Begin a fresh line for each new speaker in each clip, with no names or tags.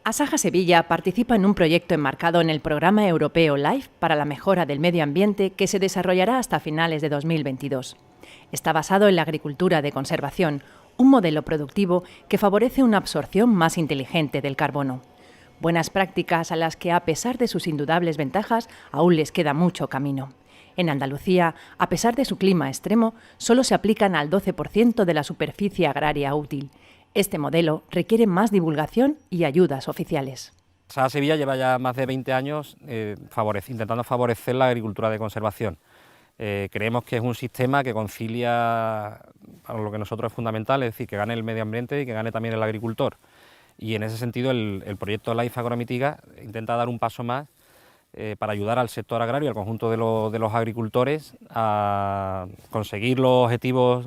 Asaja Sevilla participa en un proyecto enmarcado en el programa europeo LIFE para la mejora del medio ambiente que se desarrollará hasta finales de 2022. Está basado en la agricultura de conservación, un modelo productivo que favorece una absorción más inteligente del carbono. Buenas prácticas a las que, a pesar de sus indudables ventajas, aún les queda mucho camino. En Andalucía, a pesar de su clima extremo, solo se aplican al 12% de la superficie agraria útil. Este modelo requiere más divulgación y ayudas oficiales.
Asaja Sevilla lleva ya más de 20 años intentando favorecer la agricultura de conservación. Creemos que es un sistema que concilia a lo que nosotros es fundamental, es decir, que gane el medio ambiente y que gane también el agricultor. Y en ese sentido el proyecto LIFE Agromitiga intenta dar un paso más para ayudar al sector agrario y al conjunto de los agricultores a conseguir los objetivos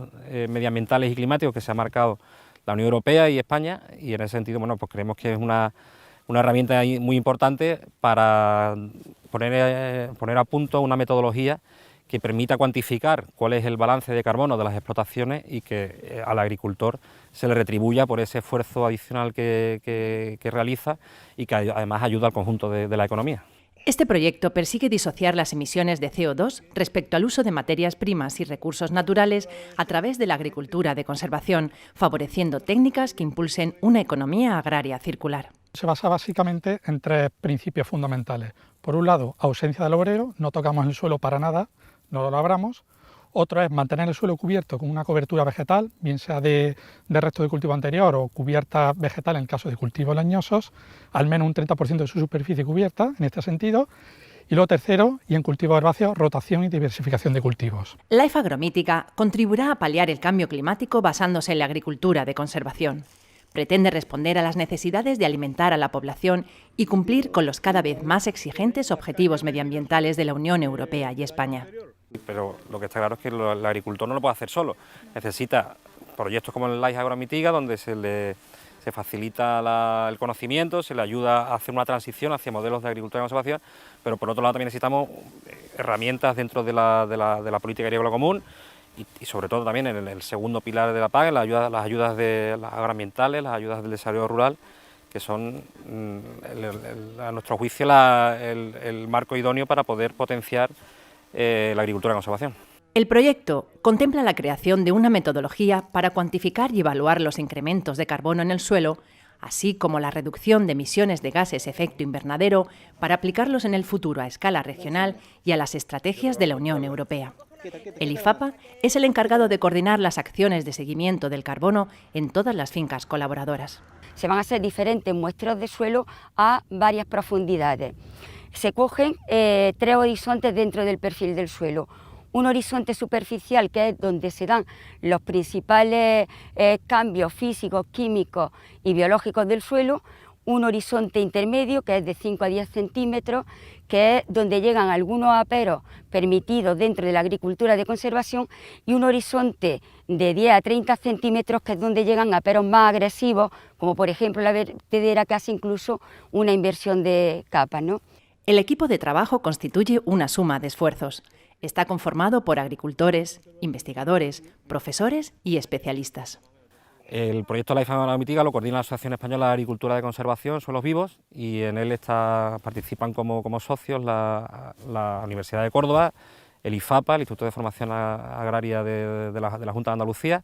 medioambientales y climáticos que se ha marcado la Unión Europea y España, y en ese sentido bueno, pues creemos que es una herramienta muy importante para poner a punto una metodología que permita cuantificar cuál es el balance de carbono de las explotaciones y que al agricultor se le retribuya por ese esfuerzo adicional que realiza y que además ayuda al conjunto de la economía.
Este proyecto persigue disociar las emisiones de CO2 respecto al uso de materias primas y recursos naturales a través de la agricultura de conservación, favoreciendo técnicas que impulsen una economía agraria circular.
Se basa básicamente en tres principios fundamentales. Por un lado, ausencia del obrero, no tocamos el suelo para nada, no lo labramos. Otro es mantener el suelo cubierto con una cobertura vegetal, bien sea de resto de cultivo anterior o cubierta vegetal en el caso de cultivos leñosos, al menos un 30% de su superficie cubierta en este sentido. Y lo tercero, y en cultivos herbáceos, rotación y diversificación de cultivos.
LIFE Agromítica contribuirá a paliar el cambio climático basándose en la agricultura de conservación. Pretende responder a las necesidades de alimentar a la población y cumplir con los cada vez más exigentes objetivos medioambientales de la Unión Europea y España.
Pero lo que está claro es que el agricultor no lo puede hacer solo, necesita proyectos como el LIFE Agromitiga, donde se facilita el conocimiento, se le ayuda a hacer una transición hacia modelos de agricultura de conservación, pero por otro lado también necesitamos herramientas dentro de la política agrícola común y sobre todo también en el segundo pilar de la PAC, las ayudas agroambientales, las ayudas del desarrollo rural, que son, a nuestro juicio, el marco idóneo para poder potenciar la agricultura de conservación.
El proyecto contempla la creación de una metodología para cuantificar y evaluar los incrementos de carbono en el suelo, así como la reducción de emisiones de gases efecto invernadero para aplicarlos en el futuro a escala regional y a las estrategias de la Unión Europea. El IFAPA es el encargado de coordinar las acciones de seguimiento del carbono en todas las fincas colaboradoras.
Se van a hacer diferentes muestreos de suelo a varias profundidades. Se cogen tres horizontes dentro del perfil del suelo. Un horizonte superficial, que es donde se dan los principales cambios físicos, químicos y biológicos del suelo. Un horizonte intermedio, que es de 5 a 10 centímetros, que es donde llegan algunos aperos permitidos dentro de la agricultura de conservación, y un horizonte de 10 a 30 centímetros, que es donde llegan aperos más agresivos, como por ejemplo la vertedera, que hace incluso una inversión de capas, ¿no?
El equipo de trabajo constituye una suma de esfuerzos. Está conformado por agricultores, investigadores, profesores y especialistas.
El proyecto LIFE Agromitiga lo coordina la Asociación Española de Agricultura de Conservación, Suelos Vivos, y en él participan como socios la Universidad de Córdoba, el IFAPA, el Instituto de Formación Agraria de la Junta de Andalucía,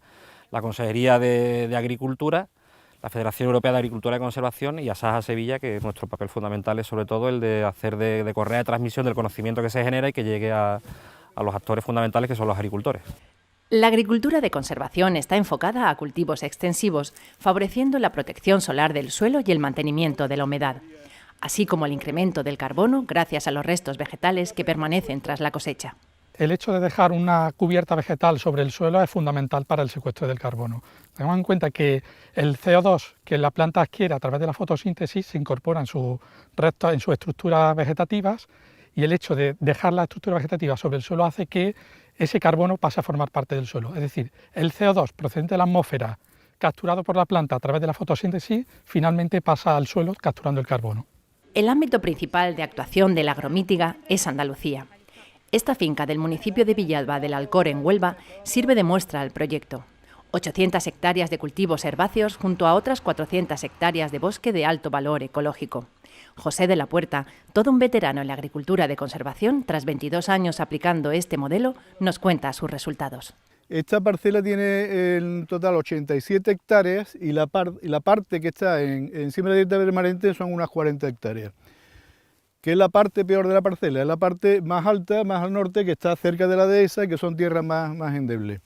la Consejería de Agricultura, la Federación Europea de Agricultura de Conservación y Asaja Sevilla, que nuestro papel fundamental es sobre todo el de hacer de correa de transmisión del conocimiento que se genera y que llegue a los actores fundamentales, que son los agricultores.
La agricultura de conservación está enfocada a cultivos extensivos, favoreciendo la protección solar del suelo y el mantenimiento de la humedad, así como el incremento del carbono gracias a los restos vegetales que permanecen tras la cosecha.
El hecho de dejar una cubierta vegetal sobre el suelo es fundamental para el secuestro del carbono. Tenemos en cuenta que el CO2 que la planta adquiere a través de la fotosíntesis se incorpora en sus estructuras vegetativas, y el hecho de dejar la estructura vegetativa sobre el suelo hace que ese carbono pase a formar parte del suelo. Es decir, el CO2 procedente de la atmósfera, capturado por la planta a través de la fotosíntesis, finalmente pasa al suelo capturando el carbono.
El ámbito principal de actuación de la Agromítiga es Andalucía. Esta finca del municipio de Villalba del Alcor, en Huelva, sirve de muestra al proyecto. 800 hectáreas de cultivos herbáceos junto a otras 400 hectáreas de bosque de alto valor ecológico. José de la Puerta, todo un veterano en la agricultura de conservación, tras 22 años aplicando este modelo, nos cuenta sus resultados.
Esta parcela tiene en total 87 hectáreas y la parte que está en siembra directa permanente son unas 40 hectáreas. ¿Qué es la parte peor de la parcela? Es la parte más alta, más al norte, que está cerca de la dehesa, que son tierras más endebles.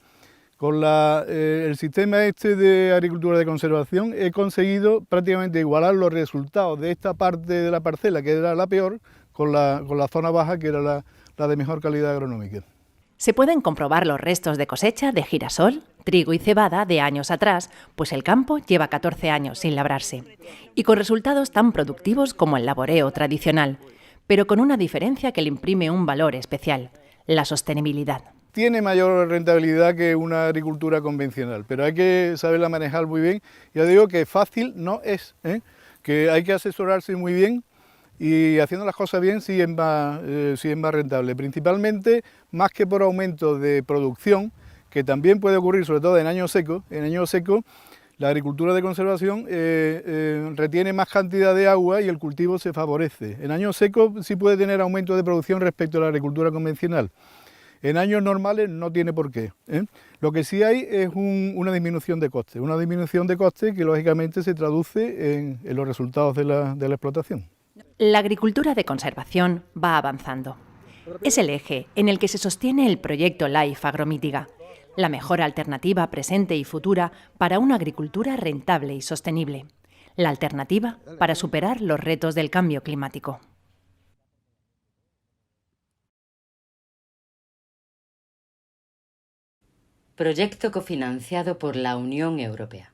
Con el sistema este de agricultura de conservación he conseguido prácticamente igualar los resultados de esta parte de la parcela, que era la peor, con la zona baja, que era la de mejor calidad agronómica.
Se pueden comprobar los restos de cosecha de girasol, trigo y cebada de años atrás, pues el campo lleva 14 años sin labrarse, y con resultados tan productivos como el laboreo tradicional, pero con una diferencia que le imprime un valor especial: la sostenibilidad.
Tiene mayor rentabilidad que una agricultura convencional, pero hay que saberla manejar muy bien. Ya digo que fácil no es, que hay que asesorarse muy bien y haciendo las cosas bien sí es más rentable, principalmente más que por aumento de producción, que también puede ocurrir sobre todo en años secos. En años secos la agricultura de conservación retiene más cantidad de agua y el cultivo se favorece. En años secos sí puede tener aumento de producción respecto a la agricultura convencional. En años normales no tiene por qué. Lo que sí hay es una disminución de costes, que lógicamente se traduce en los resultados de la explotación.
La agricultura de conservación va avanzando. Es el eje en el que se sostiene el proyecto LIFE Agromítiga, la mejor alternativa presente y futura para una agricultura rentable y sostenible, la alternativa para superar los retos del cambio climático.
Proyecto cofinanciado por la Unión Europea.